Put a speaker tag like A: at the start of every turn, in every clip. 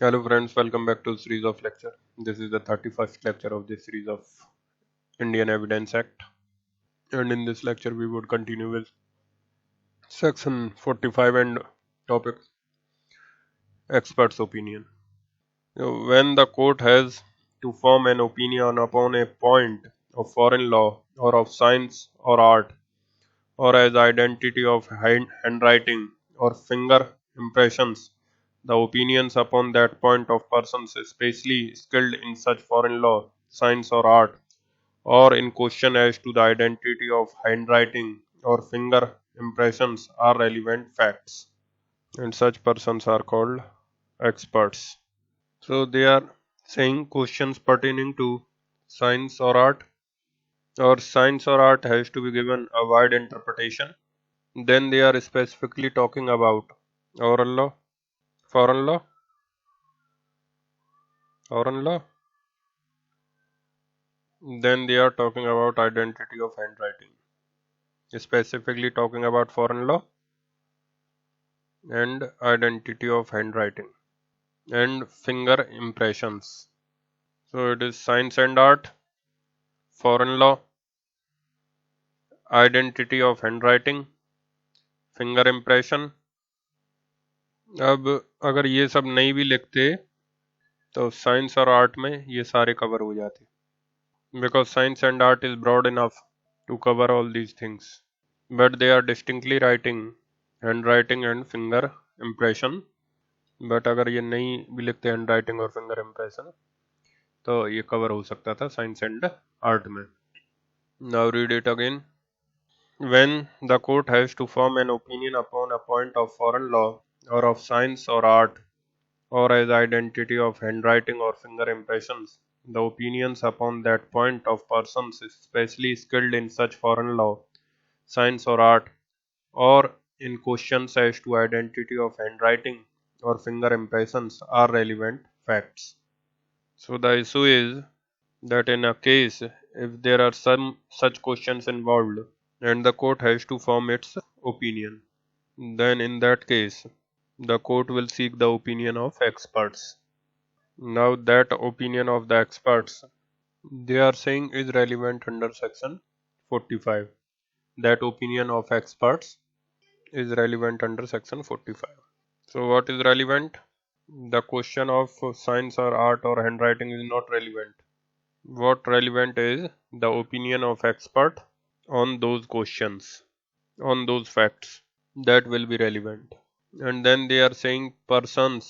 A: Hello friends, welcome back to the series of lecture. This is the 31st lecture of this series of Indian Evidence Act. And in this lecture we would continue with section 45 and topic expert's opinion. When the court has to form an opinion upon a point of foreign law or of science or art or as identity of handwriting or finger impressions, the opinions upon that point of persons especially skilled in such foreign law, science or art, or in question as to the identity of handwriting or finger impressions are relevant facts, and such persons are called experts. So they are saying questions pertaining to science or art has to be given a wide interpretation. Then they are specifically talking about oral law, foreign law, foreign law. Then they are talking about identity of handwriting, specifically talking about foreign law and identity of handwriting and finger impressions. So it is science and art, foreign law, identity of handwriting, finger impression. अब अगर ये सब नहीं भी लिखते तो science और art में ये सारे कवर हो जाते, because science and art is broad enough to cover all these things, but they are distinctly writing handwriting and finger impression. But अगर ये नहीं भी लिखते हैंड राइटिंग और फिंगर इम्प्रेशन तो ये कवर हो सकता था साइंस एंड आर्ट में. Now read it again. When the court has to form an opinion upon a point of foreign law or of science or art or as identity of handwriting or finger impressions, the opinions upon that point of persons especially skilled in such foreign law, science or art, or in questions as to identity of handwriting or finger impressions are relevant facts. So the issue is that in a case, if there are some such questions involved and the court has to form its opinion, then in that case, the court will seek the opinion of experts. Now that opinion of the experts, they are saying is relevant under section 45. That opinion of experts is relevant under section 45. So what is relevant? The question of science or art or handwriting is not relevant. What relevant is the opinion of expert on those questions, on those facts. That will be relevant. And then they are saying persons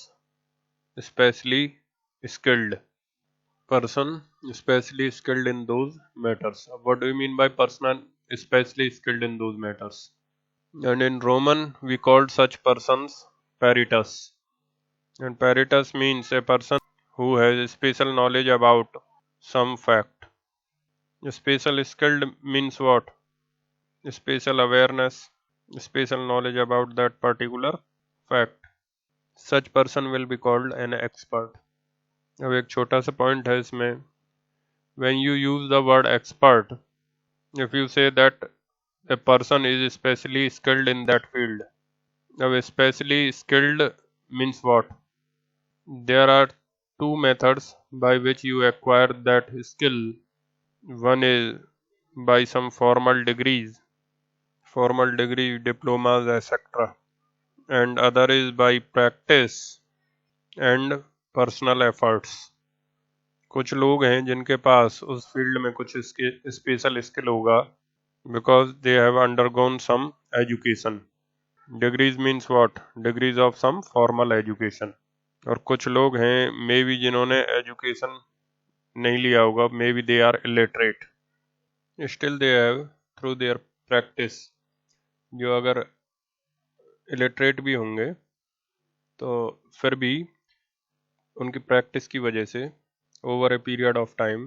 A: especially skilled. Person especially skilled in those matters. What do you mean by person especially skilled in those matters? And in Roman we called such persons peritus. And peritus means a person who has special knowledge about some fact. Special skilled means what? Special awareness, special knowledge about that particular fact. Such person will be called an expert. अब एक छोटा सा point है इसमें. When you use the word expert, if you say that a person is especially skilled in that field, अब especially skilled means what? There are two methods by which you acquire that skill. One is by some formal degrees, diplomas, etc. And other is by practice and personal efforts. कुछ लोग हैं जिनके पास उस field में कुछ special skill होगा because they have undergone some education. Degrees means what? Degrees of some formal education. और कुछ लोग हैं मे बी जिन्होंने एजुकेशन नहीं लिया होगा, maybe they are illiterate, still they have through their practice. जो अगर इलिटरेट भी होंगे तो फिर भी उनकी प्रैक्टिस की वजह से over a period of time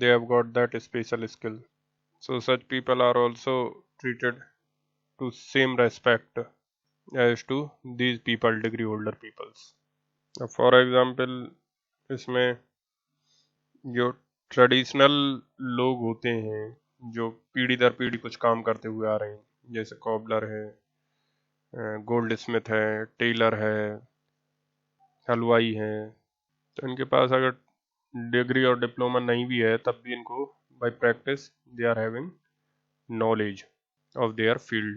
A: they have got that special skill. So such people are also treated to same respect as to these people, degree holder peoples. For example, इसमें जो ट्रेडिशनल लोग होते हैं जो पीढ़ी दर पीढ़ी कुछ काम करते हुए आ रहे हैं, जैसे कॉबलर है, गोल्ड स्मिथ है, टेलर है, हलवाई हैं, तो इनके पास अगर डिग्री और डिप्लोमा नहीं भी है तब भी इनको by practice they are having knowledge of their field.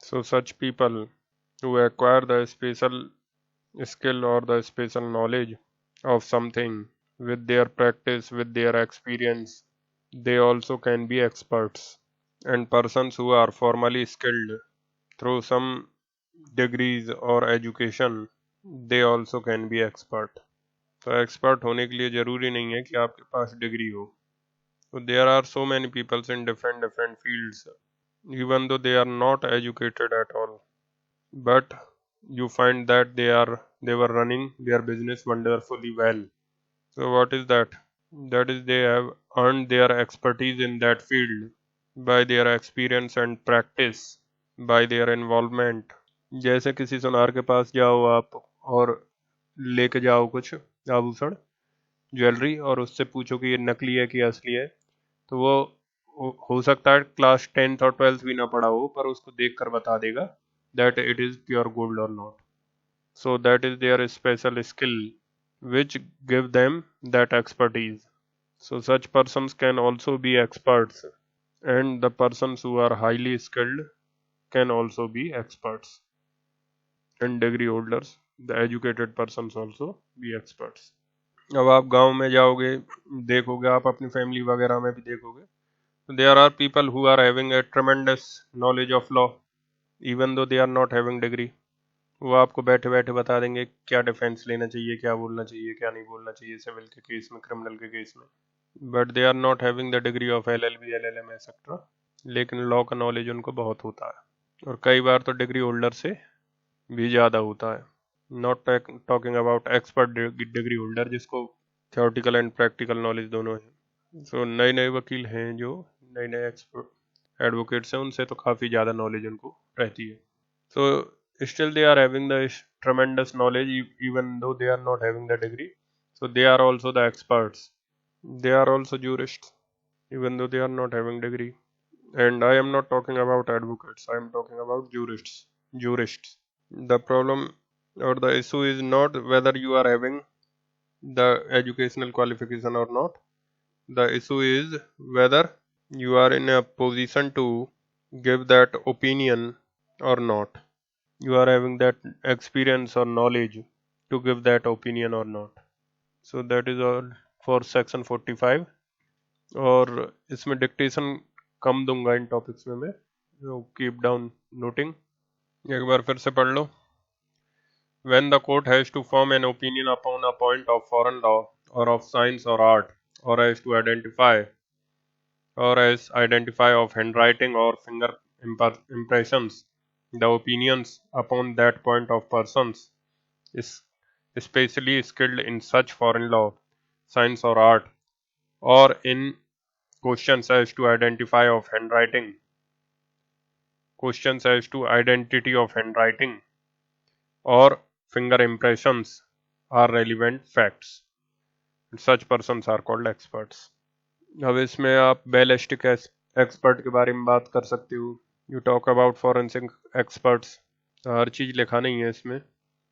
A: So such people who acquire the special skill or the special knowledge of something with their practice, with their experience, they also can be experts. And persons who are formally skilled through some degrees or education, they also can be expert. तो expert होने के लिए ज़रूरी नहीं है कि आपके पास degree हो. So there are so many people in different fields, even though they are not educated at all, but you find that they were running their business wonderfully well. So what is that? That is they have earned their expertise in that field by their experience and practice, by their involvement. जैसे किसी सुनार के पास जाओ आप और लेके जाओ कुछ आभूषण, ज्वेलरी, और उससे पूछो कि ये नकली है कि असली है, तो वो हो सकता है क्लास 10th और 12th भी ना पढ़ा हो, पर उसको देखकर बता देगा that it is pure gold or not. So that is their special skill which give them that expertise. So such persons can also be experts, and the persons who are highly skilled can also be experts, and degree holders, the educated persons also be experts. अब आप गांव में जाओगे, देखोगे, आप अपनी family वगैरह में भी देखोगे, there are people who are having a tremendous knowledge of law even though they are not having degree. वो आपको बैठे बैठे बता देंगे क्या डिफेंस लेना चाहिए, क्या बोलना चाहिए, क्या नहीं बोलना चाहिए सिविल के केस में, क्रिमिनल के केस में, but they are not having the degree of LLB LLM etcetera, लेकिन लॉ का नॉलेज उनको बहुत होता है, और कई बार तो डिग्री होल्डर से भी ज़्यादा होता है. Not talking about expert degree holder जिसको थियोरटिकल एंड प्रैक्टिकल नॉलेज दोनों है. सो नए नए वकील हैं जो नए नए एक्सपर्ट एडवोकेट्स हैं, उनसे तो काफ़ी ज़्यादा नॉलेज उनको रहती है. सो still they are having the tremendous knowledge even though they are not having the degree. So they are also the experts. They are also jurists even though they are not having degree. And I am not talking about advocates, I am talking about jurists. The problem or the issue is not whether you are having the educational qualification or not. The issue is whether you are in a position to give that opinion or not. You are having that experience or knowledge to give that opinion or not. So that is all for section 45. और इसमें dictation कम दूंगा इन topics में मैं, so keep down noting. एक बार फिर से पढ़ लो. When the court has to form an opinion upon a point of foreign law or of science or art, or as identify of handwriting or finger impressions, the opinions upon that point of persons is especially skilled in such foreign law, science or art, or in questions as to identify of handwriting, questions as to identity of handwriting or finger impressions are relevant facts. Such persons are called experts. अब इसमें आप ballistic expert के बारे में बात कर सकते हो. You talk about forensic experts. हर चीज़ लिखा नहीं है इसमें,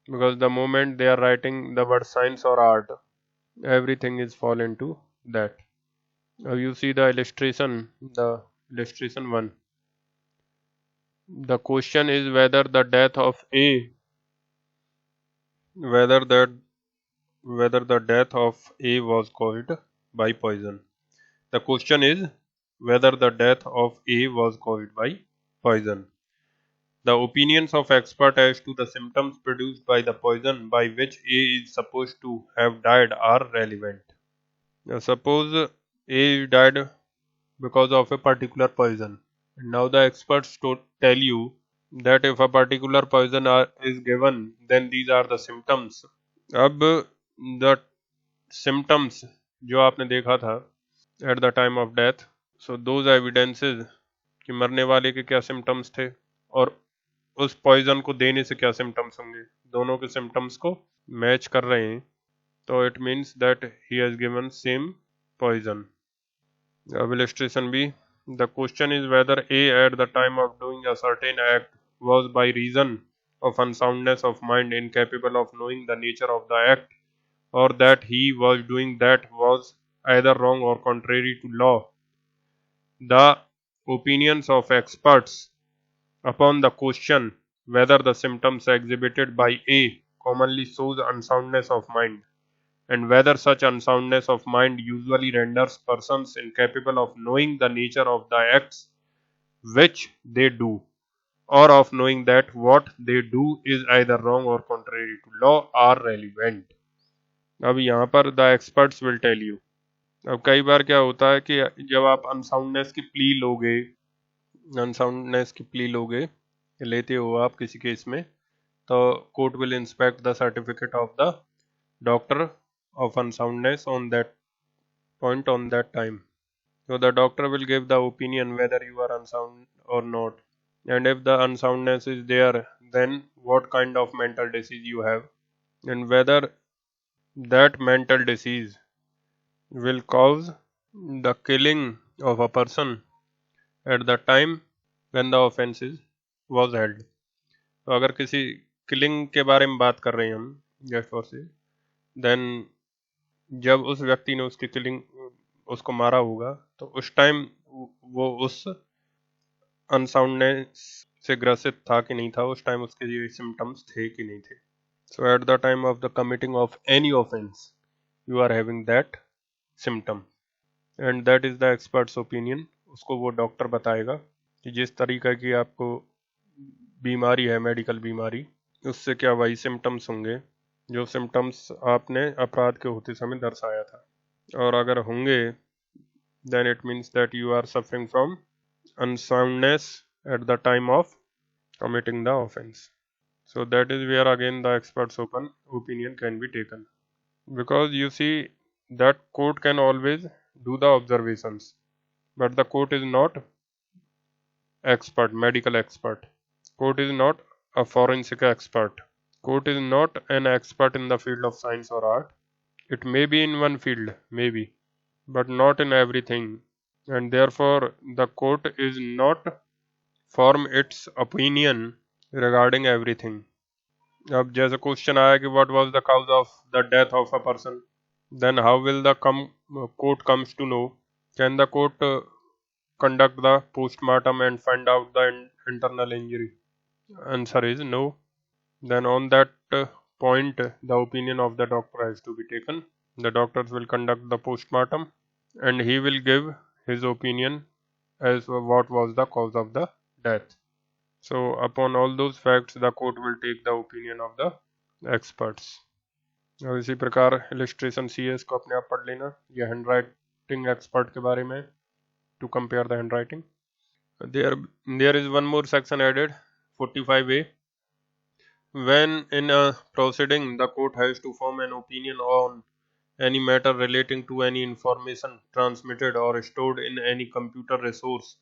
A: because the moment they are writing the word science or art, everything is fall into that. Now you see the illustration 1. The question is whether the death of A was caused by poison. The question is whether the death of A was caused by poison. The opinions of experts as to the symptoms produced by the poison by which A is supposed to have died are relevant. Now suppose A died because of a particular poison. Now the experts tell you that if a particular poison is given, then these are the symptoms. अब the symptoms जो आपने देखा था at the time of death, so those evidences कि मरने वाले के क्या सिम्टम्स थे और उस पॉइजन को देने से क्या सिम्टम्स होंगे, दोनों के सिम्टम्स को मैच कर रहे हैं, तो it means that he has given same poison. अब illustration B. The question is whether A at the time of doing a certain act was by reason of unsoundness of mind, incapable of knowing the nature of the act, or that he was doing that was either wrong or contrary to law. The opinions of experts upon the question whether the symptoms exhibited by A commonly shows unsoundness of mind, and whether such unsoundness of mind usually renders persons incapable of knowing the nature of the acts which they do, or of knowing that what they do is either wrong or contrary to law, are relevant. अब यहाँ पर the experts will tell you. अब कई बार क्या होता है कि जब आप अनसाउंडनेस की प्ली लोगे लेते हो आप किसी केस में, तो court will inspect the certificate of the doctor of unsoundness on that point on that time. So the doctor will give the opinion whether you are unsound or not, and if the unsoundness is there, then what kind of mental disease you have, and whether that mental disease will cause the killing of a person at the time when the offense was held. तो अगर किसी killing के बारे में बात कर रहे हैं हम जस्ट फॉर से, देन जब उस व्यक्ति ने उसको मारा होगा तो उस टाइम वो उस अनसाउंडनेस से ग्रसित था कि नहीं था, उस टाइम उसके ये सिम्टम्स थे कि नहीं थे. So at the time of the committing of any offence you are having that symptom, and that is the experts opinion. उसको वो डॉक्टर बताएगा कि जिस तरीके की आपको बीमारी है, मेडिकल बीमारी, उससे क्या वही सिम्टम्स होंगे जो सिम्टम्स आपने अपराध के होते समय दर्शाया था, और अगर होंगे then it means that you are suffering from unsoundness at the time of committing the offense. So that is where again the expert's opinion can be taken, because you see that court can always do the observations, but the court is not medical expert. Court is not a forensic expert. Court is not an expert in the field of science or art. It may be in one field, maybe, but not in everything, and therefore the court is not form its opinion regarding everything. अब जैसे question आया कि what was the cause of the death of a person, then how will the court comes to know? Can the court conduct the postmortem and find out the internal injury? Answer is no. Then on that point the opinion of the doctor has to be taken. The doctors will conduct the postmortem and he will give his opinion as what was the cause of the death. So upon all those facts the court will take the opinion of the experts. और इसी प्रकार illustration CS को अपने आप पढ़ लेना, ये handwriting expert के बारे में, to compare the handwriting. There is one more section added, 45A. When in a proceeding the court has to form an opinion on any matter relating to any information transmitted or stored in any computer resource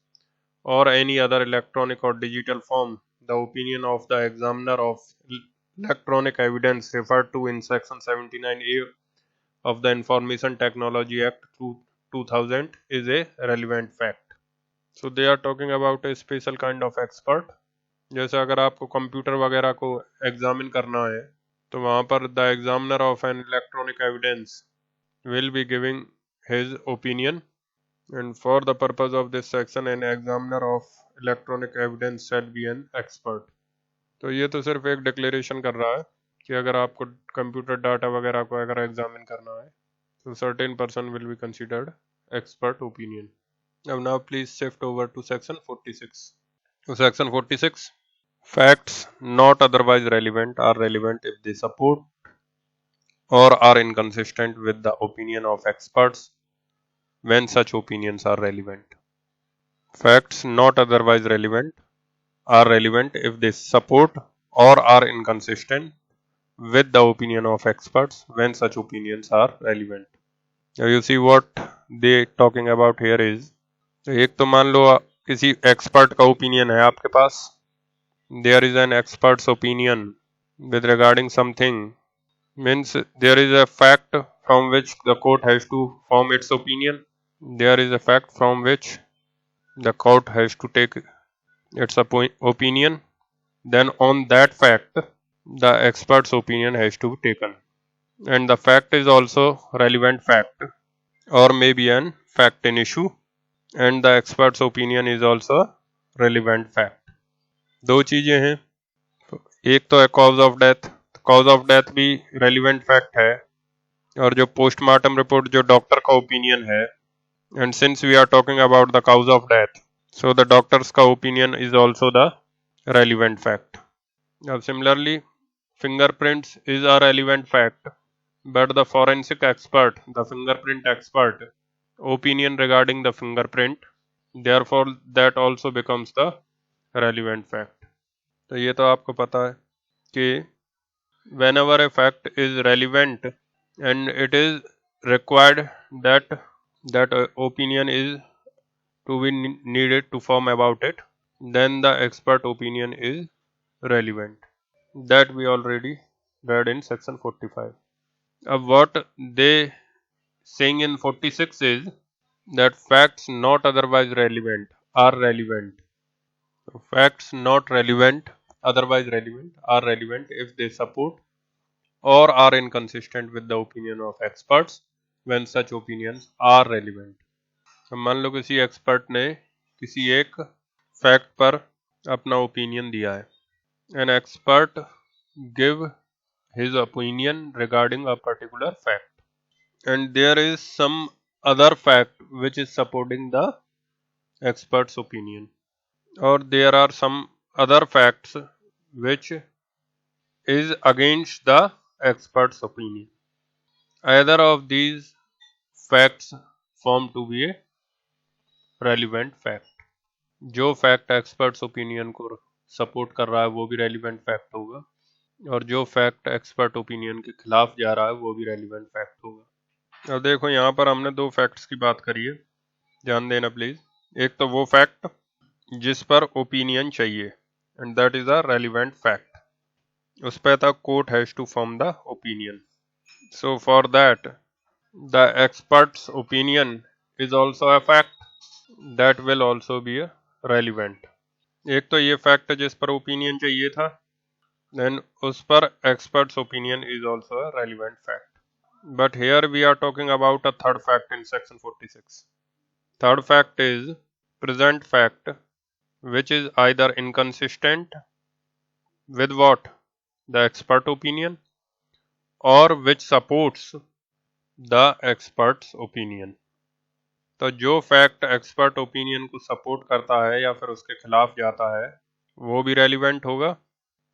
A: or any other electronic or digital form, the opinion of the examiner of electronic evidence referred to in section 79A of the Information Technology Act 2000 is a relevant fact. So they are talking about a special kind of expert. जैसे अगर आपको computer वगैरह को examine करना है तो वहाँ पर the examiner of an electronic evidence will be giving his opinion, and for the purpose of this section an examiner of electronic evidence shall be an expert. तो ये तो सिर्फ एक डिक्लेरेशन कर रहा है कि अगर आपको कंप्यूटर डाटा वगैरह को अगर एग्जामिन करना है तो certain person will be considered expert opinion. Now please shift over to section 46. So section 46, facts not otherwise relevant are relevant if they support or are inconsistent with the opinion of experts when such opinions are relevant. Facts not otherwise relevant are relevant if they support or are inconsistent with the opinion of experts when such opinions are relevant. Now you see what they talking about here is, एक तो मान लो किसी expert का opinion है आपके पास, there is an expert's opinion with regarding something, means there is a fact from which the court has to form its opinion. There is a fact from which the court has to take its opinion, then on that fact the expert's opinion has to be taken. And the fact is also relevant fact or maybe an fact in issue, and the expert's opinion is also relevant fact. दो चीजें हैं, एक तो है cause of death, cause of death भी relevant fact है, और जो पोस्टमार्टम रिपोर्ट जो डॉक्टर का ओपिनियन है, and since we are talking about the cause of death, so the doctors का opinion is also the relevant fact. अब similarly fingerprints is a relevant fact, but the forensic expert, the fingerprint expert, opinion regarding the fingerprint, therefore that also becomes the relevant fact. तो ये तो आपको पता है कि whenever a fact is relevant and it is required that opinion is to be needed to form about it, then the expert opinion is relevant. That we already read in section 45. What they saying in 46 is that facts not otherwise relevant are relevant. So facts not relevant, otherwise relevant, are relevant if they support or are inconsistent with the opinion of experts when such opinions are relevant. तो मान लो किसी expert ने किसी एक fact पर अपना opinion दिया है. An expert give his opinion regarding a particular fact, and there is some other fact which is supporting the expert's opinion, or there are some other facts which is against the expert's opinion. Either of these facts form to be a relevant fact. जो fact experts opinion को support कर रहा है वो भी relevant fact होगा, और जो फैक्ट एक्सपर्ट ओपिनियन के खिलाफ जा रहा है वो भी रेलिवेंट फैक्ट होगा. अब देखो यहाँ पर हमने दो फैक्ट्स की बात करी है, ध्यान देना प्लीज. एक तो वो फैक्ट जिस पर ओपिनियन चाहिए, and that is a relevant fact. उस पर था court has to form the opinion. So for that the experts opinion is also a fact that will also be a relevant. एक तो ये फैक्ट जिस पर ओपिनियन चाहिए था, then उस पर expert's opinion is also a relevant fact. But here we are talking about a third fact in section 46. Third fact is present fact which is either inconsistent with what? The expert opinion, or which supports the expert's opinion. तो जो fact expert opinion को support करता है या फिर उसके खिलाफ जाता है वो भी रेलिवेंट होगा,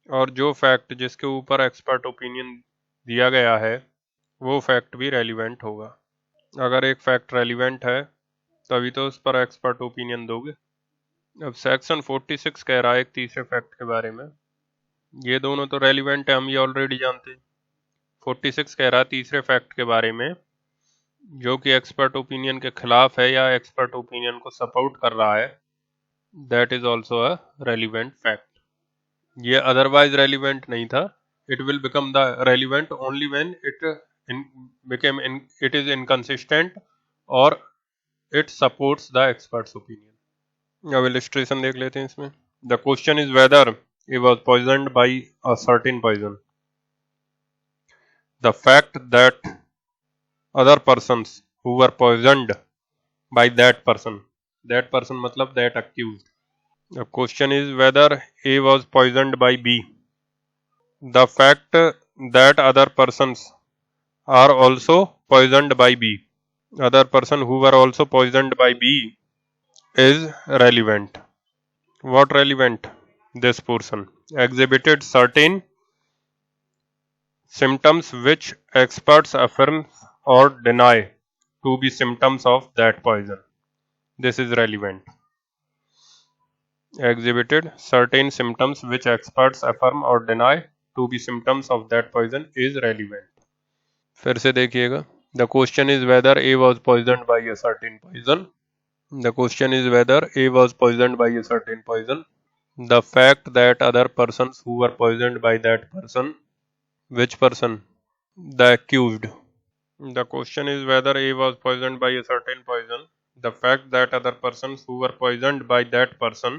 A: और जो फैक्ट जिसके ऊपर एक्सपर्ट ओपिनियन दिया गया है वो फैक्ट भी रेलिवेंट होगा. अगर एक फैक्ट रेलिवेंट है तभी तो उस पर एक्सपर्ट ओपिनियन दोगे. अब सेक्शन 46 कह रहा है एक तीसरे फैक्ट के बारे में. ये दोनों तो रेलिवेंट है, हम ये ऑलरेडी जानते हैं. 46 कह रहा है तीसरे फैक्ट के बारे में जो कि एक्सपर्ट ओपिनियन के खिलाफ है या एक्सपर्ट ओपिनियन को सपोर्ट कर रहा है, that is also a relevant fact. ये अदरवाइज रेलिवेंट नहीं था. It will become the relevant only when it is inconsistent और it supports the experts opinion. अब इलस्ट्रेशन देख लेते हैं इसमें. The question is whether he was poisoned by a certain poison. The fact that other persons who were poisoned by that person मतलब that accused. The question is whether A was poisoned by B. The fact that other persons are also poisoned by B, other person who were also poisoned by B, is relevant. What relevant? This person exhibited certain symptoms which experts affirm or deny to be symptoms of that poison. This is relevant. Exhibited certain symptoms which experts affirm or deny to be symptoms of that poison is relevant. फिर से देखिएगा. The question is whether A was poisoned by a certain poison. The question is whether A was poisoned by a certain poison. The fact that other persons who were poisoned by that person, which person? The accused. The question is whether A was poisoned by a certain poison. The fact that other persons who were poisoned by that person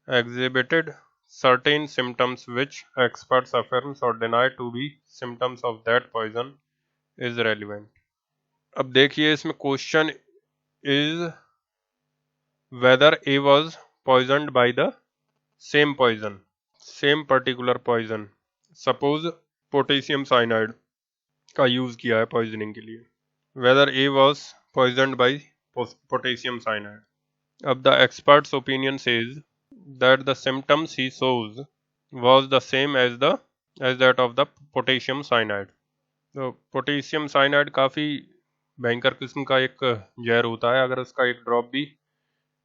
A: exhibited certain symptoms which experts affirms or deny to be symptoms of that poison is relevant. अब देखिए इसमें question is whether A was poisoned by the same poison, same particular poison. Suppose potassium cyanide का use किया है poisoning के लिए. Whether A was poisoned by potassium cyanide. अब the expert's opinion says that the symptoms he shows was the same as that of the potassium cyanide. तो potassium cyanide काफ़ी भयंकर किस्म का एक जहर होता है. अगर उसका एक ड्रॉप भी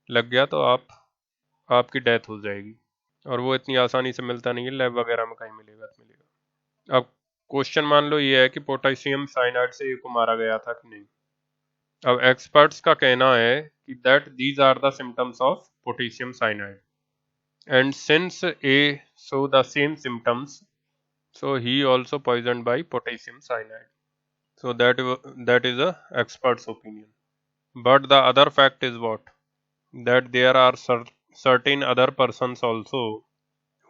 A: लग गया तो आपकी डेथ हो जाएगी, और वो इतनी आसानी से मिलता नहीं है, लैब वगैरह में कहीं मिलेगा. अब क्वेश्चन मान लो ये है कि पोटेशियम साइनाइड से ए को मारा गया था कि नहीं. अब एक्सपर्ट्स का कहना है कि that these are the symptoms of potassium cyanide, and since a show the same symptoms, so he also poisoned by potassium cyanide. So that is a expert's opinion. But the other fact is what? That there are certain other persons also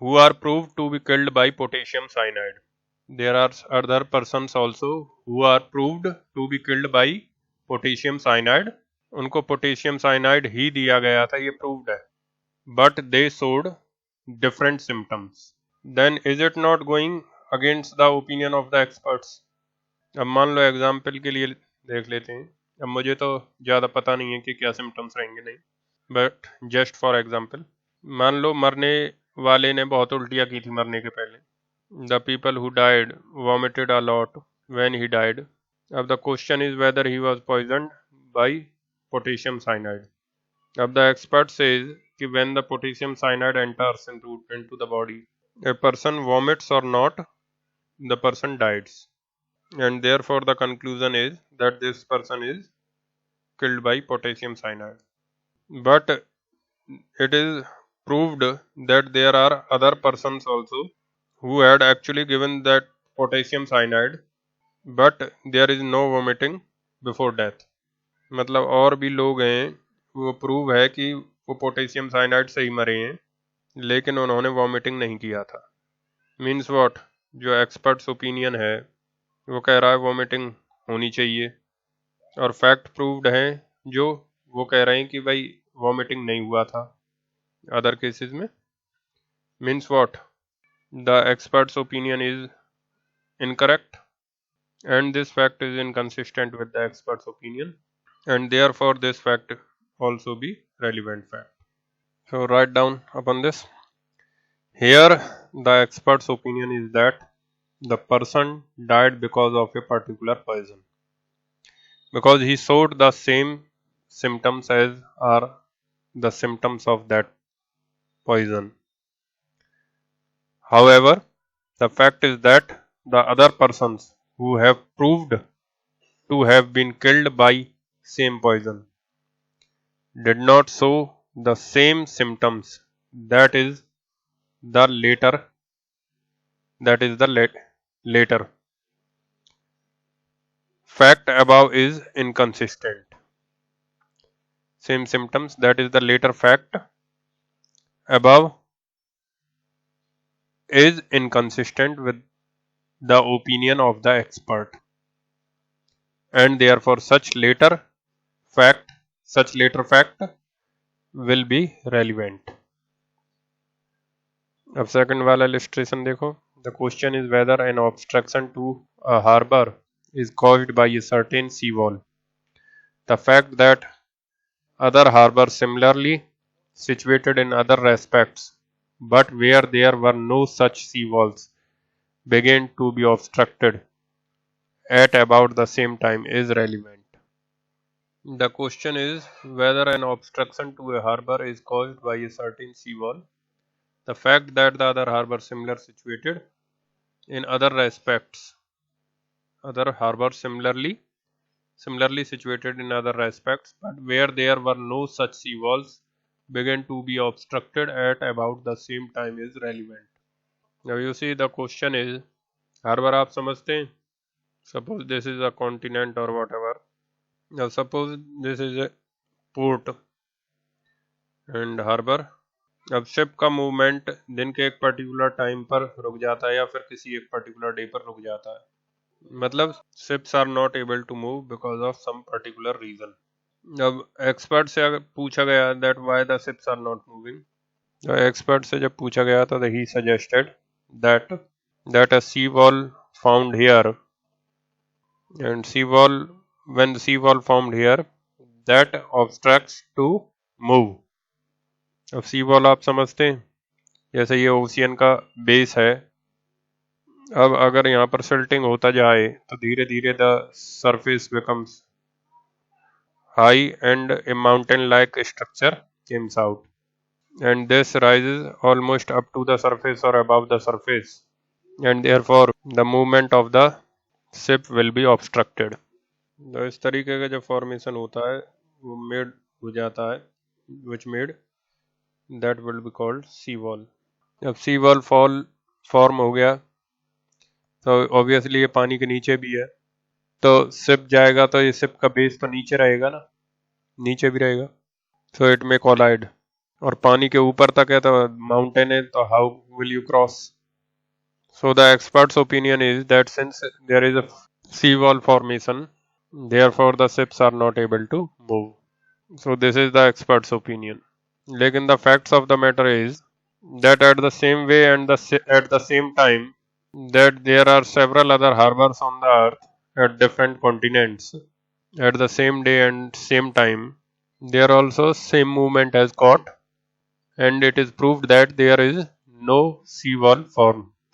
A: who are proved to be killed by potassium cyanide. There are other persons also who are proved to be killed by potassium cyanide. उनको potassium cyanide ही दिया गया था, ये proved है. But they showed different symptoms. Then is it not going against the opinion of the experts? अब मान लो example के लिए देख लेते हैं. अब मुझे तो ज़्यादा पता नहीं है कि क्या सिम्टम्स रहेंगे नहीं, बट जस्ट फॉर एग्जाम्पल मान लो मरने वाले ने बहुत उल्टियाँ की थी मरने के पहले. The people who died vomited a lot when he died. अब the question is whether he was poisoned by potassium cyanide. अब द एक्सपर्ट सेज कि when the potassium cyanide enters into the body, a person vomits or not, the person dies, and therefore the conclusion is that this person is killed by potassium cyanide. But it is proved that there are other persons also who had actually given that potassium cyanide, but there is no vomiting before death. मतलब और भी लोग हैं, वो prove है कि वो potassium cyanide से ही मरे हैं, लेकिन उन्होंने वॉमिटिंग नहीं किया था. Means what? जो एक्सपर्ट्स ओपिनियन है वो कह रहा है वॉमिटिंग होनी चाहिए, और फैक्ट प्रूव्ड है जो वो कह रहे हैं कि भाई वॉमिटिंग नहीं हुआ था अदर केसेस में. Means what? The experts opinion is incorrect, and this fact is inconsistent with the experts opinion, and therefore this fact also be relevant fact. So write down upon this. Here the expert's opinion is that the person died because of a particular poison, because he showed the same symptoms as are the symptoms of that poison. However, the fact is that the other persons who have proved to have been killed by same poison did not show the same symptoms. That is the later fact above is inconsistent. Same symptoms, that is the later fact above is inconsistent with the opinion of the expert, and therefore such later fact will be relevant. अब second वाला illustration देखो. The question is whether an obstruction to a harbor is caused by a certain sea wall. The fact that other harbors similarly situated in other respects, but where there were no such sea walls, began to be obstructed at about the same time is relevant. The question is whether an obstruction to a harbor is caused by a certain sea wall. The fact that the other harbors similarly situated in other respects, other harbors similarly situated in other respects, but where there were no such sea walls, began to be obstructed at about the same time is relevant. Now you see the question is, harbor आप समझते हैं? Suppose this is a continent or whatever. Now suppose this is a port and harbor अब ship का movement दिन के एक particular time पर रुक जाता है या फिर किसी एक पर्टिकुलर डे पर रुक जाता है, मतलब ships are not able to move because of some particular reason. अब एक्सपर्ट से अगर पूछा गया that why the ships are not moving, तो एक्सपर्ट से जब पूछा गया तो he suggested that that a sea wall found here and seawall when the seawall formed here that obstructs to move। अब सी वॉल आप समझते हैं, जैसे ये ओशियन का बेस है, अब अगर यहाँ पर सिल्टिंग होता जाए तो धीरे धीरे the surface becomes high and A mountain like structure Kemps out and this rises almost up to the surface or above the surface and therefore the movement of the ship will be obstructed। तो इस तरीके का जो formation होता है वो made हो जाता है, which made that will be called sea wall. जब सी वॉल फॉर्म हो गया तो ऑब्वियसली ये पानी के नीचे भी है, तो शिप जाएगा तो ये शिप का बेस तो नीचे रहेगा ना, नीचे भी रहेगा, सो इट मे कोलाइड। और पानी के ऊपर तक है तो माउंटेन है, तो how will you cross. So the experts opinion is that since there is a sea wall formation therefore the ships are not able to move। So this is the expert's opinion। लेकिन the facts of the matter is that at the same way and at the same time that there are several other harbors on the earth at different continents at the same day and same time there also same movement has caught and it is proved that there is no sea wall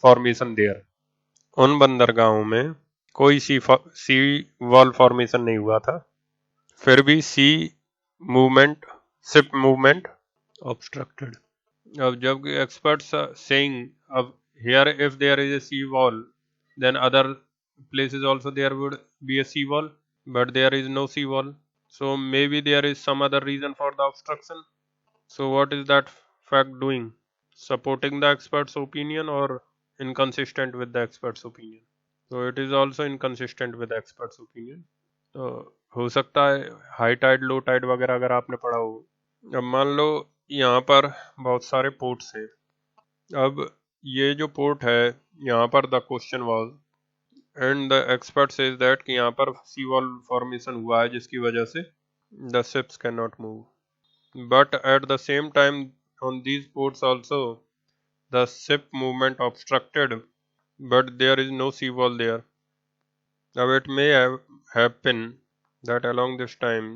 A: formation there। उन बंदरगाहों में कोई सी wall formation नहीं हुआ था, फिर भी movement ship movement obstructed. अब जब एक्सपर्ट्स सेइंग अब here if there is a sea wall then other places also there would be a sea wall, but there is no sea wall, so maybe there is some other reason for the obstruction। So what is that fact doing? Supporting the expert's opinion or inconsistent with the expert's opinion? So it is also inconsistent with the expert's opinion। तो हो सकता है high Tide low tide वगैरह अगर आपने पढ़ा हो। अब मान लो यहाँ पर बहुत सारे पोर्ट्स हैं, अब ये जो पोर्ट है यहाँ पर the question was and the expert says that कि यहाँ पर सी वॉल फॉर्मेशन हुआ है जिसकी वजह से the ships can not move, but at the same time on these ports also the ship movement obstructed but there is no seawall there। Now it may have happened that along this time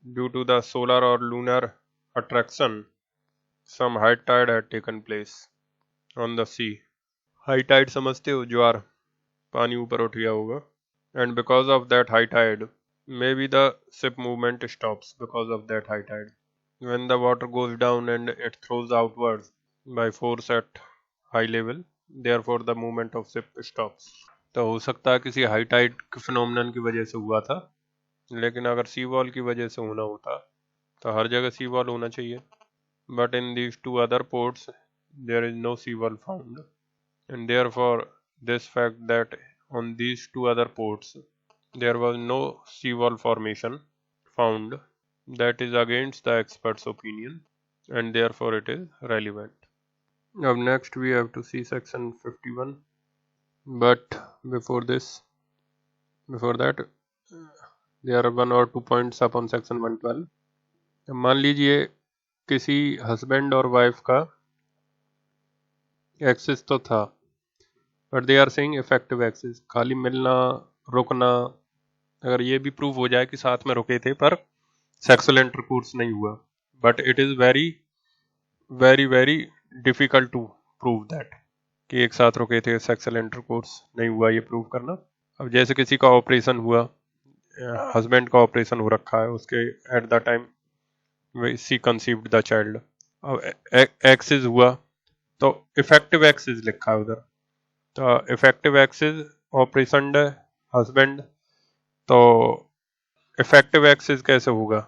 A: due to the solar or lunar attraction some high tide had taken place on the sea। High tide समझते हो, ज्वार, पानी ऊपर उठ गया होगा, and because of that high tide maybe the ship movement stops because of that high tide। When the water goes down and it throws outwards by force at high level therefore the movement of ship stops। तो हो सकता है किसी high Tide phenomenon की वजह से हुआ था, लेकिन अगर सी वॉल की वजह से होना होता तो हर जगह सी वॉल होना चाहिए, but in these two other ports there is no sea wall found and therefore this fact that on these two other ports there was no sea wall formation found that is against the experts opinion and therefore it is relevant। Now next we have to see section 51, but before that there are one or two points upon section 112। मान लीजिए किसी husband और wife का access तो था, but they are saying effective access, खाली मिलना रुकना, अगर ये भी प्रूव हो जाए कि साथ में रुके थे पर सेक्सुअल इंटरकोर्स नहीं हुआ, but it is very very very difficult to prove that कि एक साथ रुके थे सेक्सुअल इंटरकोर्स नहीं हुआ, ये प्रूव करना। अब जैसे किसी का ऑपरेशन हुआ, हस्बैंड का ऑपरेशन हो रखा है, उसके at the time she conceived the child, अब एक्सिस हुआ तो इफेक्टिव एक्सिस लिखा है उधर, तो इफेक्टिव एक्सिस ऑपरेशन हस्बैंड, तो इफेक्टिव एक्सिस कैसे होगा,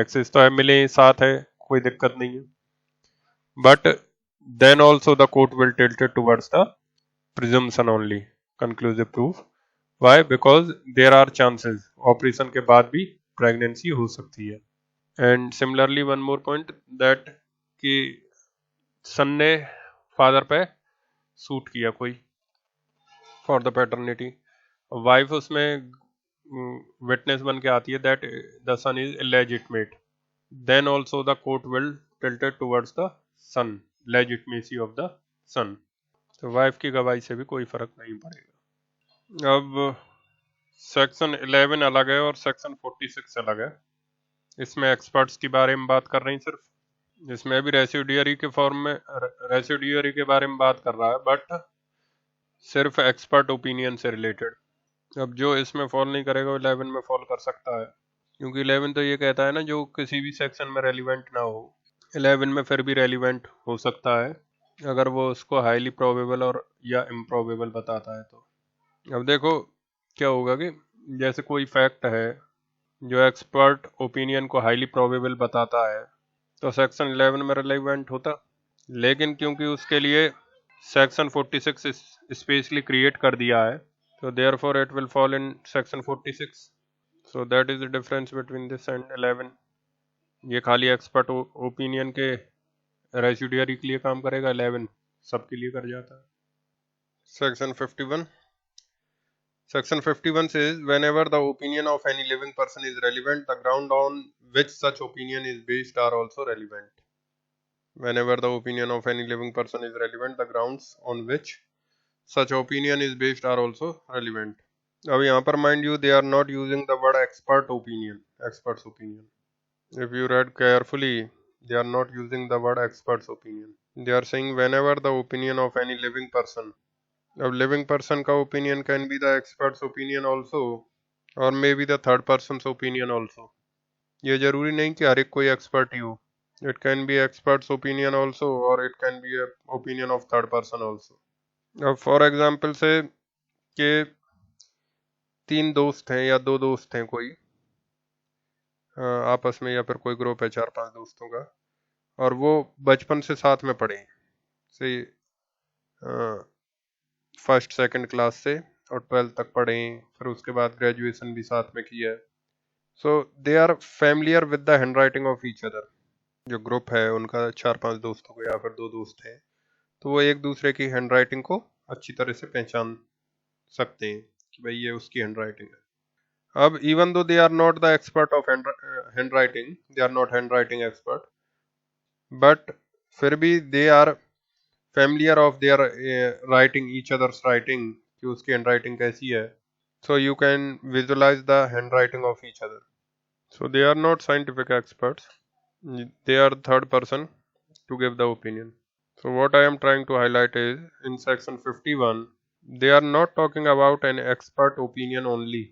A: एक्सिस तो है, मिले साथ है, कोई दिक्कत नहीं है, but then also the court will tilt it towards the presumption only conclusive proof। why? Because there are chances operation के बाद भी pregnancy हो सकती है। and similarly one more point that कि सन ने फादर पे सूट किया कोई फॉर द पैटर्निटी, वाइफ उसमें विटनेस बन के आती है that the son is illegitimate, then also the court will tilted towards the son, legitimacy of the son. तो वाइफ की गवाही से भी कोई फर्क नहीं पड़ेगा। अब सेक्शन 11 अलग है और सेक्शन 46 अलग है। इसमें एक्सपर्ट्स के बारे में बात कर रही सिर्फ। इसमें भी रेसिड्यूअरी के फॉर्म में रेसिड्यूअरी के बारे में बात कर रहा है, बट सिर्फ एक्सपर्ट ओपिनियन से रिलेटेड। अब जो इसमें फॉल नहीं करेगा वो 11 में फॉल कर सकता है, क्योंकि 11 तो ये कहता है ना जो किसी भी सेक्शन में रेलिवेंट ना हो, 11 में फिर भी रेलिवेंट हो सकता है अगर वो उसको हाईली प्रोबेबल और या इम्प्रोबेबल बताता है। तो अब देखो क्या होगा कि जैसे कोई फैक्ट है जो एक्सपर्ट ओपिनियन को हाईली प्रोबेबल बताता है तो सेक्शन 11 में रेलिवेंट होता, लेकिन क्योंकि उसके लिए सेक्शन 46 स्पेशली क्रिएट कर दिया है तो therefore it will fall in section 46. So that is the difference between this and 11. ये खाली एक्सपर्ट ओपिनियन के रेसिड्यूअरी के लिए काम करेगा, 11 सबके लिए कर जाता है। Section 51. Section 51 says whenever the opinion of any living person is relevant, the ground on which such opinion is based are also relevant. Whenever the opinion of any living person is relevant, the grounds on which such opinion is based are also relevant. अब यहाँ पर mind you they are not using the word expert opinion, expert's opinion. If you read carefully, they are not using the word expert's opinion. They are saying whenever the opinion of any living person. अब living person का opinion can be the expert's opinion also or maybe the third person's opinion also. ये जरूरी नहीं कि हर एक कोई expert ही हो. It can be expert's opinion also or it can be a opinion of third person also. अब for example से कि 3 दोस्त हैं या 2 दोस्त हैं कोई आपस में, या फिर कोई ग्रुप है 4-5 दोस्तों का, और वो बचपन से साथ में पढ़े से फर्स्ट सेकंड क्लास से और 12th तक पढ़े, फिर उसके बाद ग्रेजुएशन भी साथ में किया है। So they are familiar with the handwriting of each other. जो ग्रुप है उनका 4-5 दोस्तों को या फिर 2 दोस्त हैं तो वो एक दूसरे की हैंड राइटिंग को अच्छी तरह से पहचान सकते हैं कि भाई ये उसकी हैंड राइटिंग है। अब even though they are not the expert of handwriting, they are not handwriting expert, but फिर भी they are familiar of their writing, each other's writing, कि उसकी हैंड राइटिंग कैसी है। So you can visualise the handwriting of each other. So they are not scientific experts, they are third person to give the opinion. So what I am trying to highlight is in section 51 they are not talking about an expert opinion only,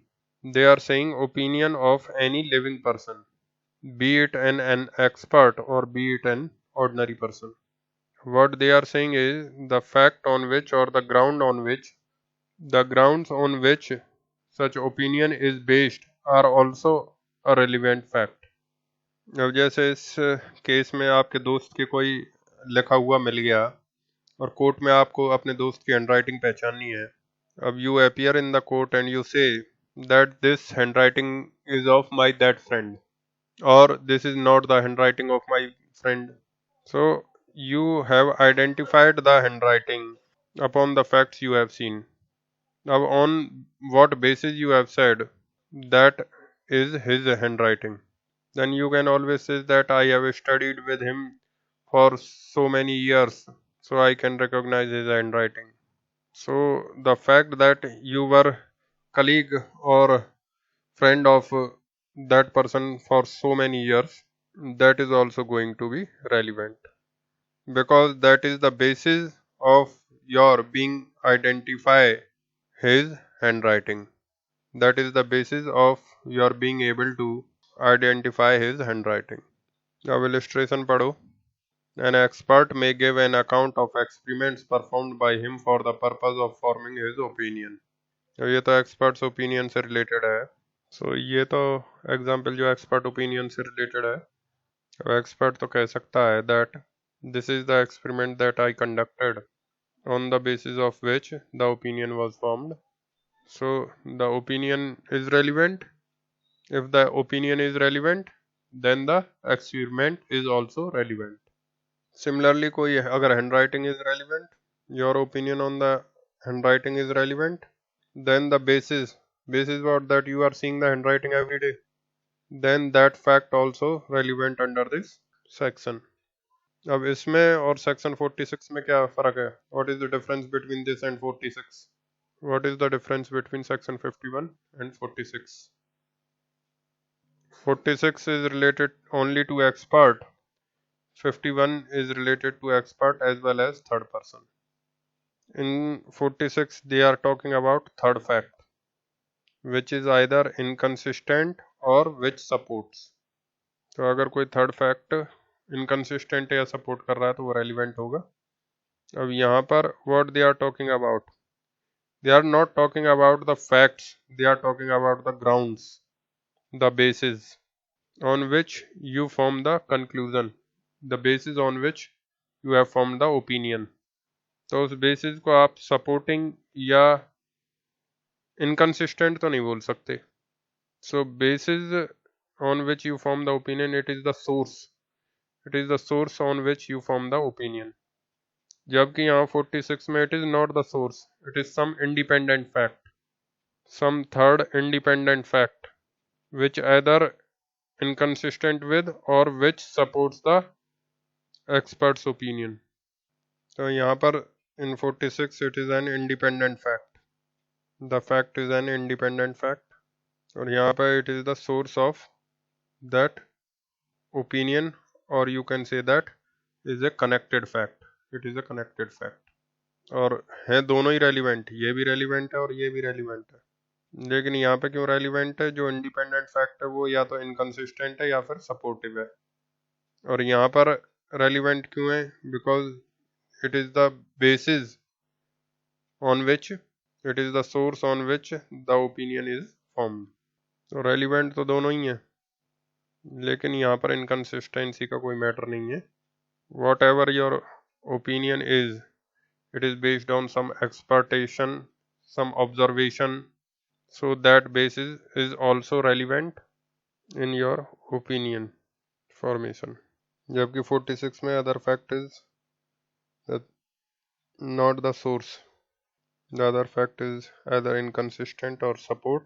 A: they are saying opinion of any living person, be it an expert or be it an ordinary person. What they are saying is the fact on which or the grounds on which such opinion is based are also a relevant fact. अब जैसे इस case में आपके दोस्त के कोई लिखा हुआ मिल गया और कोर्ट में आपको अपने दोस्त की हैंडराइटिंग पहचाननी है। अब you appear in the court and you say that this handwriting is of my that friend और this is not the handwriting of my friend. So you have identified the handwriting upon the facts you have seen. अब on what basis you have said that is his handwriting, then you can always say that I have studied with him for so many years, so I can recognize his handwriting. So the fact that you were colleague or friend of that person for so many years, that is also going to be relevant, because that is the basis of your being identify his handwriting. That is the basis of your being able to identify his handwriting. अब illustration पढ़ो. An expert may give an account of experiments performed by him for the purpose of forming his opinion. तो ये तो expert's opinion से related है. So ये तो example जो expert opinion से related है. तो expert तो कह सकता है that this is the experiment that I conducted on the basis of which the opinion was formed. So the opinion is relevant. If the opinion is relevant, then the experiment is also relevant. Similarly, कोई अगर handwriting is relevant, your opinion on the handwriting is relevant, then the basis what that you are seeing the handwriting every day, then that fact also relevant under this section. अब इसमें और section 46 में क्या फर्क है? What is the difference between this and 46? What is the difference between section 51 and 46? 46 is related only to expert. 51 is related to expert as well as third person. In 46 they are talking about third fact, which is either inconsistent or which supports. तो अगर कोई third fact inconsistent या support कर रहा है तो वो relevant होगा. अब यहाँ पर what they are talking about, they are not talking about the facts, they are talking about the grounds, the basis on which you form the conclusion, the basis on which you have formed the opinion. तो उस basis को आप supporting या inconsistent तो नहीं बोल सकते. सो basis on which you form the opinion, it is the source, it is the source on which you form the opinion. जबकि यहाँ 46 में it is not the source, it is some independent fact, some third independent fact which either inconsistent with or which supports the expert's opinion. तो यहाँ पर in 46 it is an independent fact, the fact is an independent fact, और यहाँ पर it is the source of that opinion, or you can say that is a connected fact, it is a connected fact. और है दोनों ही relevant, ये भी relevant है और ये भी रेलिवेंट है. लेकिन यहाँ पे क्यों रेलिवेंट है? जो इंडिपेंडेंट फैक्ट है वो या तो इनकंसिस्टेंट है या फिर सपोर्टिव है. और यहाँ पर रेलिवेंट क्यों है? Because it is the basis on which, it is the source on which the opinion is formed. तो रेलिवेंट तो दोनों ही है, लेकिन यहाँ पर इनकंसिस्टेंसी का कोई मैटर नहीं है. Whatever your opinion is, it is based on some expectation, some observation, so that basis is also relevant in your opinion formation. जबकि 46 में other fact is not the source, the other fact is either inconsistent or support,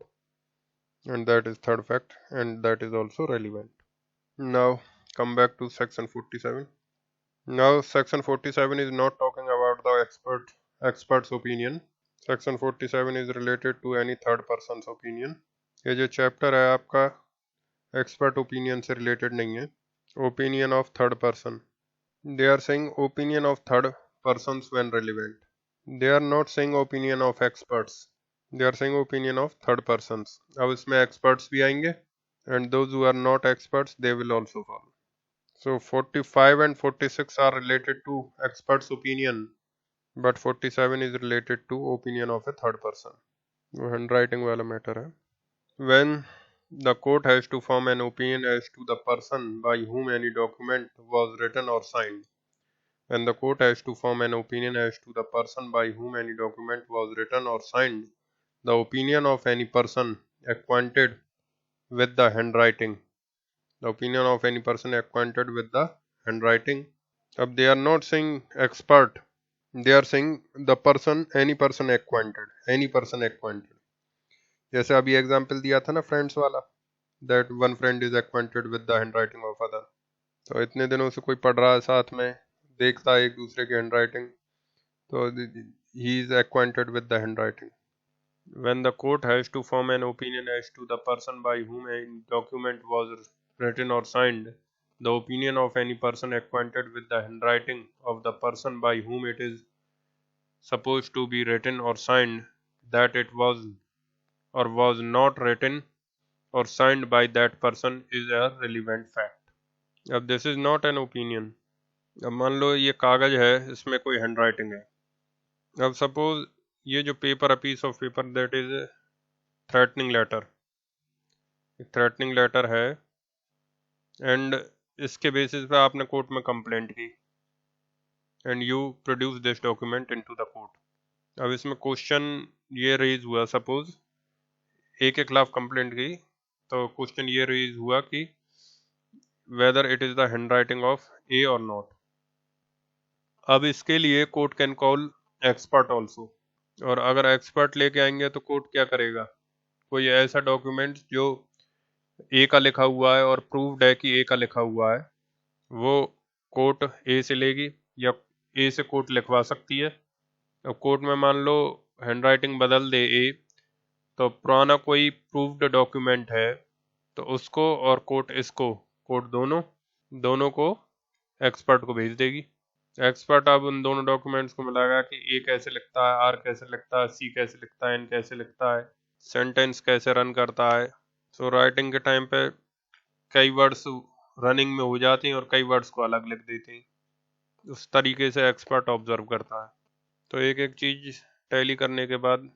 A: and that is third fact, and that is also relevant. Now come back to section 47. Now section 47 is not talking about the expert's opinion. Section 47 is related to any third person's opinion. ये जो chapter है आपका expert opinion से related नहीं है. Opinion of third person, they are saying opinion of third persons when relevant. They are not saying opinion of experts, they are saying opinion of third persons. अब इसमें experts भी आएंगे and those who are not experts they will also follow. So 45 and 46 are related to experts opinion, but 47 is related to opinion of a third person. वो handwriting वाला matter है. When the court has to form an opinion as to the person by whom any document was written or signed, when the court has to form an opinion as to the person by whom any document was written or signed, the opinion of any person acquainted with the handwriting, the opinion of any person acquainted with the handwriting. अब they are not saying expert, they are saying the person, any person acquainted, any person acquainted. जैसे अभी example दिया था ना friends वाला, that one friend is acquainted with the handwriting of other. तो इतने दिनों से कोई पढ़ रहा है साथ में, देखता है एक दूसरे की हैंडराइटिंग, तो he is acquainted with the handwriting. When the court has to form an opinion as to the person by whom a document was written or signed, the opinion of any person acquainted with the handwriting of the person by whom it is supposed to be written or signed, that it was or was not written or signed by that person, is a relevant fact. अब this is not an opinion. अब मान लो ये कागज है, इसमें कोई handwriting है. अब सपोज ये जो पेपर है, piece of paper, that is threatening letter, threatening letter है, एंड इसके बेसिस पे आपने कोर्ट में कंप्लेंट की and you produce this document into the court. अब इसमें क्वेश्चन ये रेज हुआ, सपोज ए के खिलाफ कंप्लेंट की, तो क्वेश्चन ये रेज हुआ कि whether it is the handwriting of A और नॉट. अब इसके लिए court can call expert also, और अगर एक्सपर्ट लेके आएंगे तो कोर्ट क्या करेगा, कोई ऐसा डॉक्यूमेंट जो ए का लिखा हुआ है और प्रूव्ड है कि ए का लिखा हुआ है, वो कोर्ट ए से लेगी या ए से कोर्ट लिखवा सकती है। अब कोर्ट में मान लो हैंडराइटिंग बदल दे ए, तो पुराना कोई प्रूव्ड डॉक्यूमेंट है तो उसको और कोर्ट दोनों को एक्सपर्ट को भेज देगी। एक्सपर्ट अब उन दोनों डॉक्यूमेंट्स को मिलाएगा कि ए कैसे लिखता है, आर कैसे लिखता है, सी कैसे लिखता है, एन कैसे लिखता है, सेंटेंस कैसे रन करता है। सो राइटिंग के टाइम पे कई वर्ड्स रनिंग में हो जाती हैं और कई वर्ड्स को अलग लिख देती हैं, उस तरीके से एक्सपर्ट ऑब्जर्व करता है। तो एक एक चीज टैली करने के बाद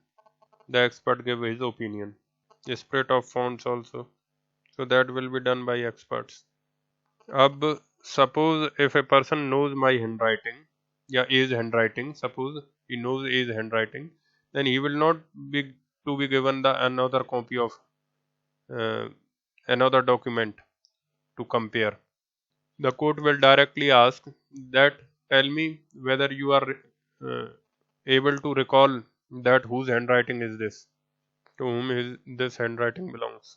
A: the expert give his opinion, split of fonts also, so that will be done by experts. अब suppose if a person knows my handwriting या is handwriting, suppose he knows is handwriting, then he will not be to be given the another copy of uh, another document to compare. The court will directly ask that tell me whether you are able to recall that whose handwriting is this, to whom this handwriting belongs.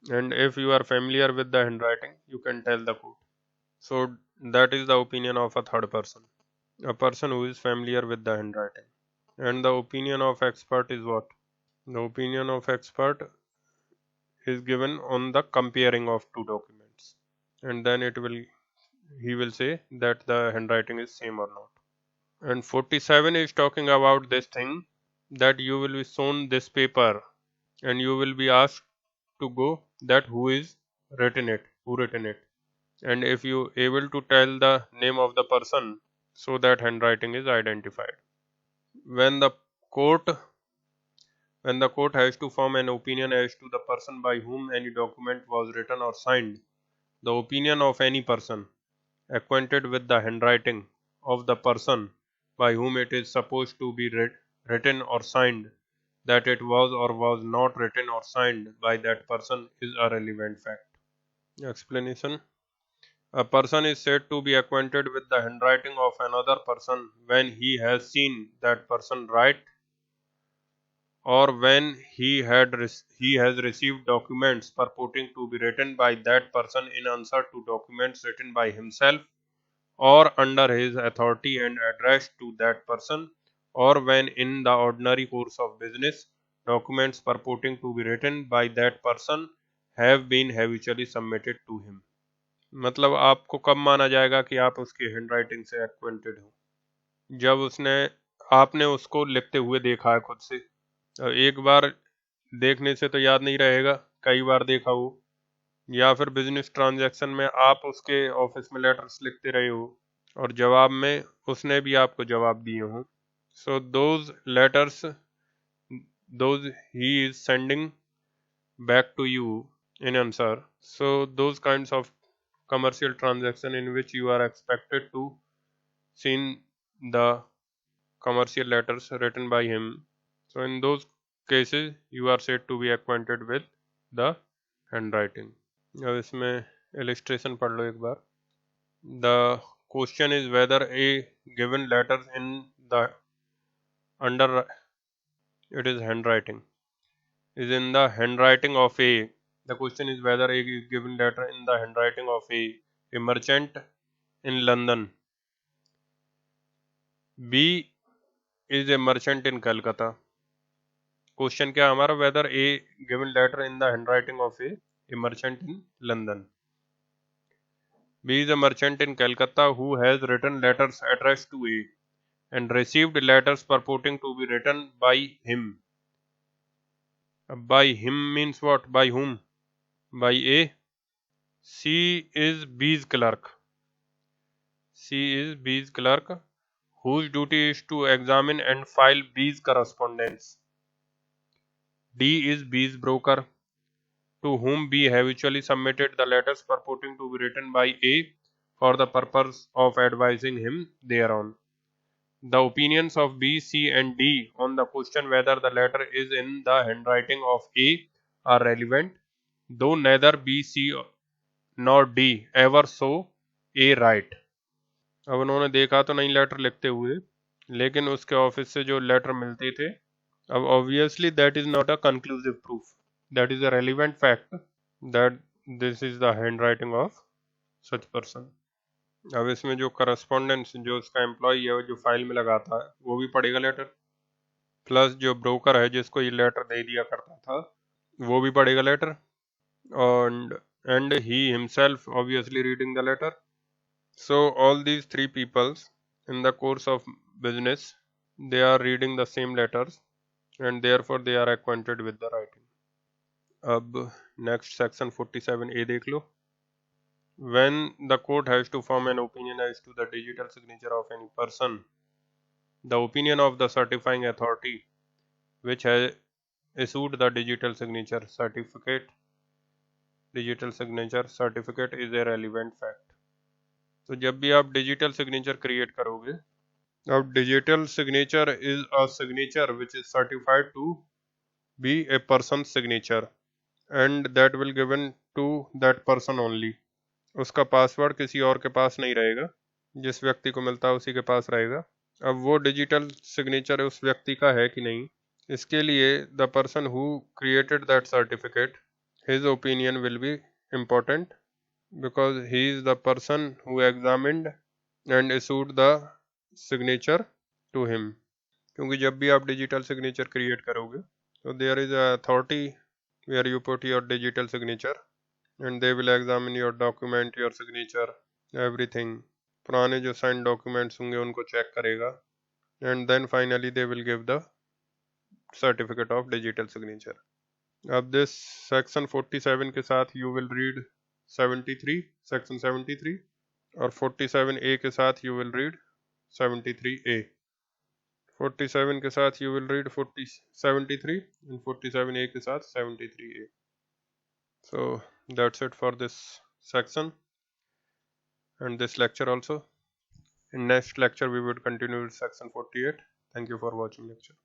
A: And if you are familiar with the handwriting, you can tell the court. So that is the opinion of a third person, a person who is familiar with the handwriting. And the opinion of expert is what? The opinion of expert is given on the comparing of two documents, and then he will say that the handwriting is same or not. And 47 is talking about this thing that you will be shown this paper and you will be asked to go that who written it, and if you able to tell the name of the person, so that handwriting is identified. When the court has to form an opinion as to the person by whom any document was written or signed, the opinion of any person acquainted with the handwriting of the person by whom it is supposed to be written or signed, that it was or was not written or signed by that person, is a relevant fact. Explanation. A person is said to be acquainted with the handwriting of another person when he has seen that person write, or when he has received documents purporting to be written by that person in answer to documents written by himself or under his authority and addressed to that person, or when in the ordinary course of business documents purporting to be written by that person have been habitually submitted to him. मतलब आपको कब माना जाएगा कि आप उसकी handwriting से acquainted हो? जब आपने उसको लिखते हुए देखा है खुद से। एक बार देखने से तो याद नहीं रहेगा, कई बार देखा हो, या फिर बिजनेस ट्रांजैक्शन में आप उसके ऑफिस में लेटर्स लिखते रहे हो और जवाब में उसने भी आपको जवाब दिए हों. So those letters those he is sending back to you in answer. So those kinds of commercial transaction in which you are expected to see the commercial letters written by him. So in those cases you are said to be acquainted with the handwriting. अब इसमें illustration पढ़ लो एक बार. The question is whether a given letter in the under it is handwriting is in the handwriting of a. The question is whether a given letter in the handwriting of a merchant in London. B is a merchant in Calcutta. Question क्या हमारा, whether a given letter in the handwriting of a merchant in London. B is a merchant in Calcutta who has written letters addressed to A and received letters purporting to be written by him. By him means what? By whom? By A. C is B's clerk. C is B's clerk whose duty is to examine and file B's correspondence. D is B's broker to whom B habitually submitted the letters purporting to be written by A for the purpose of advising him thereon. The opinions of B, C and D on the question whether the letter is in the handwriting of A are relevant, though neither B, C nor D ever saw A write. अब उन्होंने देखा तो नहीं letter लिखते हुए, लेकिन उसके office से जो लेटर मिलते थे, अब obviously that is not a conclusive proof, that is a relevant fact that this is the handwriting of such person. अब इसमें जो करस्पॉन्डेंस जो उसका एम्प्लॉय है जो फाइल में लगाता है वो भी पढ़ेगा लेटर, प्लस जो ब्रोकर है जिसको ये लेटर दे दिया करता था वो भी पढ़ेगा letter, and he himself obviously reading the letter. So all these three peoples in the course of business, they are reading the same letters and therefore they are acquainted with the writing. अब next section 47A देख लो. When the court has to form an opinion as to the digital signature of any person, the opinion of the certifying authority which has issued the digital signature certificate is a relevant fact. तो जब भी आप digital signature create करोगे, अब digital signature is a signature which is certified to be a person signature and that will given to that person only. उसका password किसी और के पास नहीं रहेगा, जिस व्यक्ति को मिलता है उसी के पास रहेगा। अब वो डिजिटल सिग्नेचर उस व्यक्ति का है कि नहीं, इसके लिए the person who created that certificate, his opinion will be important because he is the person who examined and issued the signature to him। क्योंकि जब भी आप डिजिटल सिग्नेचर क्रिएट करोगे तो there is authority where you put your digital signature and they will examine your document, your signature, everything. पुराने जो sign documents होंगे उनको चेक करेगा and then finally they will give the certificate of digital signature. अब this section 47 के साथ you will read 73, section 73, और 47A के साथ यू विल रीड 73A। 47 के साथ you will read 73 and 47A के साथ 73A। So that's it for this section and this lecture also. In next lecture we would continue with section 48. Thank you for watching lecture.